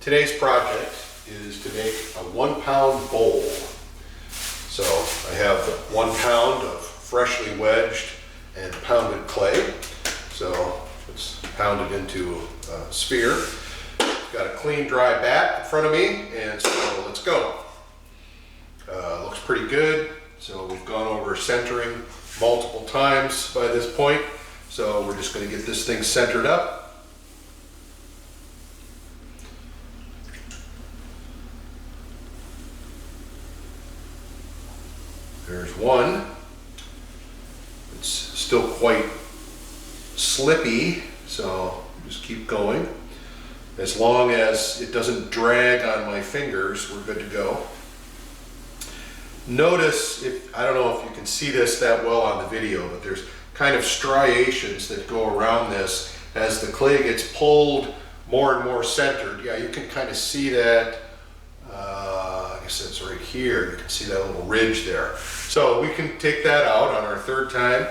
Today's project is to make a 1 pound bowl. So I have 1 pound of freshly wedged and pounded clay. So it's pounded into a sphere. Got a clean dry bat in front of me, and so let's go. Looks pretty good. So we've gone over centering multiple times by this point. So we're just going to get this thing centered up. There's one. It's still quite slippy, so just keep going. As long as it doesn't drag on my fingers, we're good to go. Notice, I don't know if you can see this that well on the video, but there's kind of striations that go around this as the clay gets pulled more and more centered. Yeah, you can kind of see that. I guess that's right here. You can see that little ridge there. So we can take that out on our third time.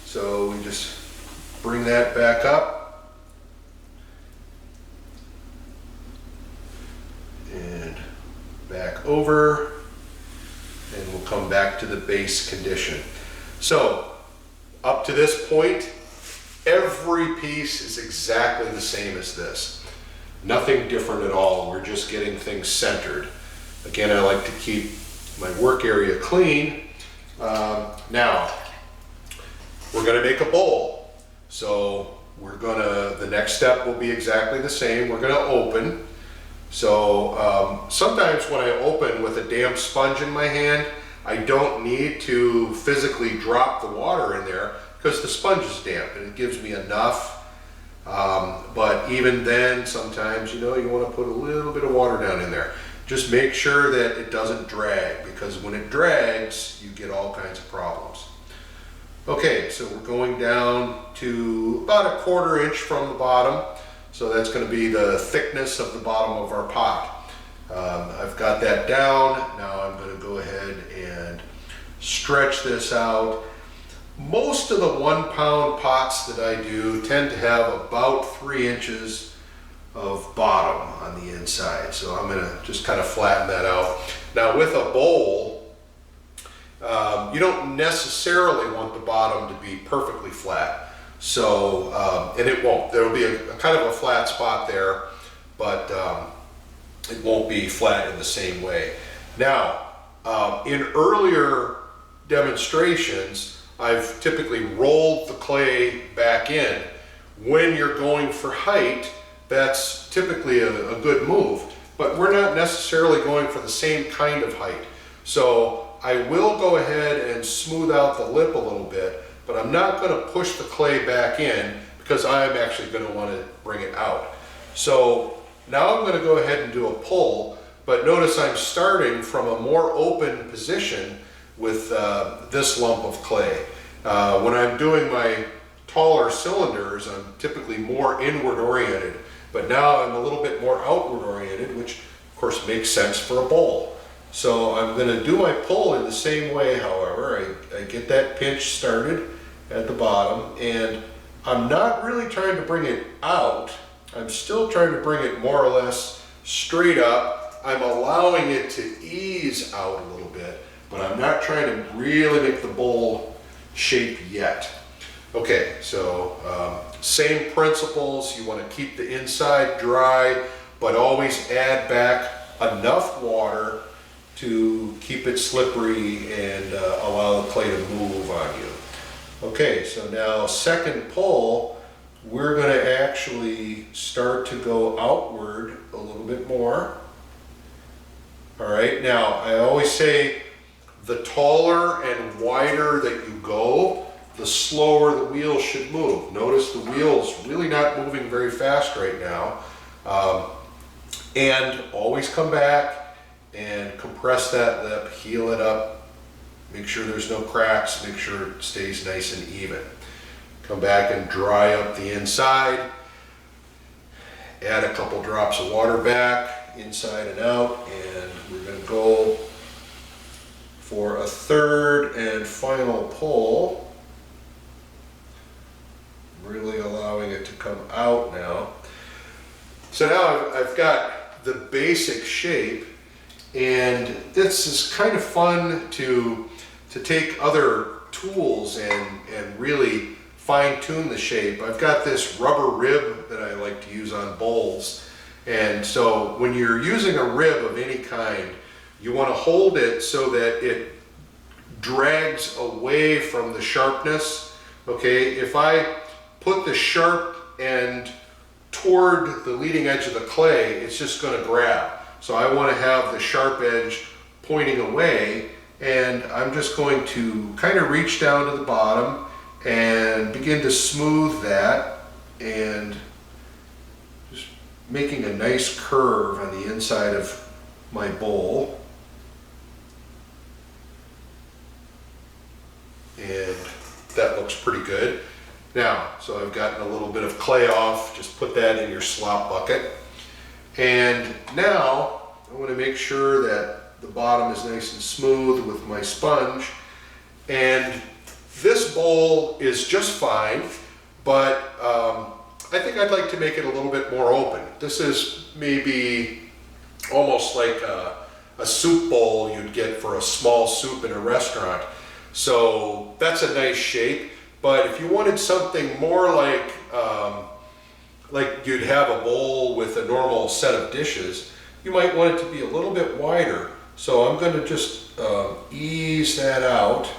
So we just bring that back up. And back over. And we'll come back to the base condition. So up to this point, every piece is exactly the same as this. Nothing different at all. We're just getting things centered. Again, I like to keep my work area clean. Now, we're gonna make a bowl. So the next step will be exactly the same. We're gonna open. So sometimes when I open with a damp sponge in my hand, I don't need to physically drop the water in there because the sponge is damp and it gives me enough. But even then, sometimes, you want to put a little bit of water down in there. Just make sure that it doesn't drag, because when it drags, you get all kinds of problems. Okay, so we're going down to about 1/4 inch from the bottom. So that's going to be the thickness of the bottom of our pot. I've got that down. Now I'm going to go ahead and stretch this out. Most of the 1 pound pots that I do tend to have about 3 inches of bottom on the inside. So I'm going to just kind of flatten that out. Now with a bowl, you don't necessarily want the bottom to be perfectly flat. So, and it won't. There will be a kind of a flat spot there, but it won't be flat in the same way. Now, in earlier demonstrations, I've typically rolled the clay back in. When you're going for height, that's typically a good move, but we're not necessarily going for the same kind of height. So I will go ahead and smooth out the lip a little bit, but I'm not going to push the clay back in because I'm actually going to want to bring it out. So now I'm going to go ahead and do a pull, but notice I'm starting from a more open position with this lump of clay. When I'm doing my taller cylinders, I'm typically more inward oriented, but now I'm a little bit more outward oriented, which of course makes sense for a bowl. So I'm going to do my pull in the same way, however. I get that pinch started at the bottom, and I'm not really trying to bring it out. I'm still trying to bring it more or less straight up. I'm allowing it to ease out a little bit, but I'm not trying to really make the bowl shape yet. Okay, so same principles. You want to keep the inside dry, but always add back enough water to keep it slippery and allow the clay to move on you. Okay, so now second pull, we're going to actually start to go outward a little bit more. All right, now I always say the taller and wider that you go, the slower the wheel should move. Notice the wheel's really not moving very fast right now. And always come back and compress that lip, heal it up, make sure there's no cracks, make sure it stays nice and even. Come back and dry up the inside. Add a couple drops of water back, inside and out, and we're going to go for a third and final pull. Really allowing it to come out now. So now I've got the basic shape, and this is kind of fun to take other tools and really fine tune the shape. I've got this rubber rib that I like to use on bowls, and so when you're using a rib of any kind, you want to hold it so that it drags away from the sharpness. Okay, if I put the sharp end toward the leading edge of the clay, it's just going to grab. So I want to have the sharp edge pointing away, and I'm just going to kind of reach down to the bottom and begin to smooth that, and just making a nice curve on the inside of my bowl. And that looks pretty good. Now, so I've gotten a little bit of clay off, just put that in your slop bucket. And now I want to make sure that the bottom is nice and smooth with my sponge. And this bowl is just fine, but I think I'd like to make it a little bit more open. This is maybe almost like a soup bowl you'd get for a small soup in a restaurant. So that's a nice shape. But if you wanted something more like you'd have a bowl with a normal set of dishes, you might want it to be a little bit wider. So I'm going to just ease that out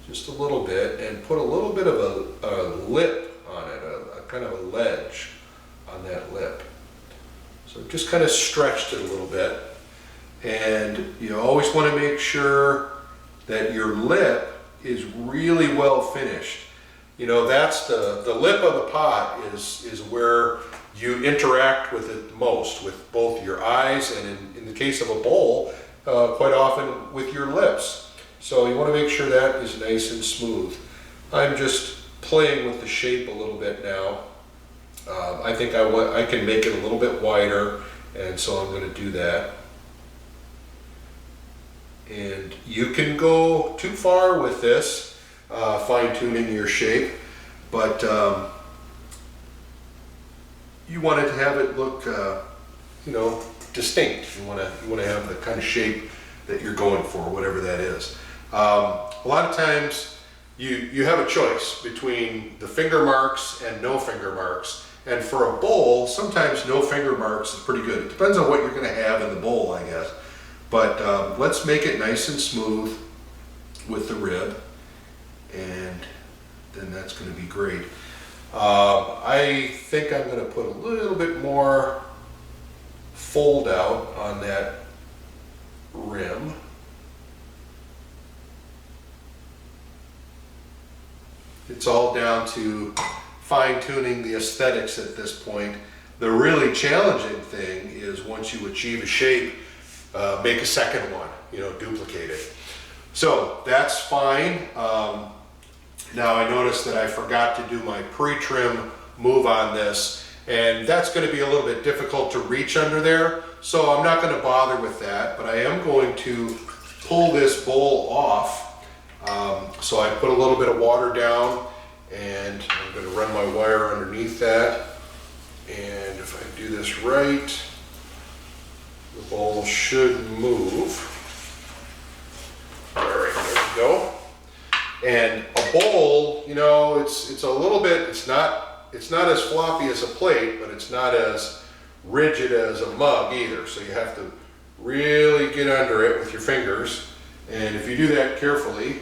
just a little bit and put a little bit of a lip on it, a kind of a ledge on that lip. So just kind of stretched it a little bit. And you always want to make sure that your lip is really well finished. You know, that's the lip of the pot is where you interact with it most, with both your eyes and in the case of a bowl, quite often with your lips. So you want to make sure that is nice and smooth. I'm just playing with the shape a little bit now. I think I can make it a little bit wider, and so I'm going to do that. And you can go too far with this, fine-tuning your shape, but you want to have it look, distinct. You want to have the kind of shape that you're going for, whatever that is. A lot of times you have a choice between the finger marks and no finger marks. And for a bowl, sometimes no finger marks is pretty good. It depends on what you're going to have in the bowl, I guess. But let's make it nice and smooth with the rib, and then that's going to be great. I think I'm going to put a little bit more fold out on that rim. It's all down to fine-tuning the aesthetics at this point. The really challenging thing is once you achieve a shape, make a second one, duplicate it. So that's fine. Now I noticed that I forgot to do my pre-trim move on this, and that's going to be a little bit difficult to reach under there, so I'm not going to bother with that, but I am going to pull this bowl off. So I put a little bit of water down, and I'm going to run my wire underneath that, and if I do this right, the bowl should move. All right, there we go. And a bowl, it's a little bit, it's not as floppy as a plate, but it's not as rigid as a mug either. So you have to really get under it with your fingers. And if you do that carefully,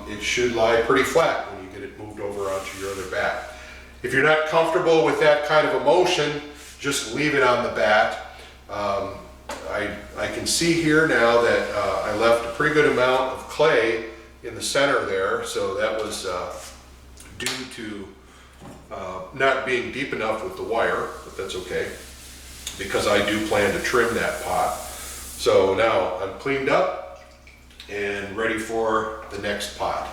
it should lie pretty flat when you get it moved over onto your other bat. If you're not comfortable with that kind of a motion, just leave it on the bat. I can see here now that I left a pretty good amount of clay in the center there, so that was due to not being deep enough with the wire, but that's okay, because I do plan to trim that pot. So now I'm cleaned up and ready for the next pot.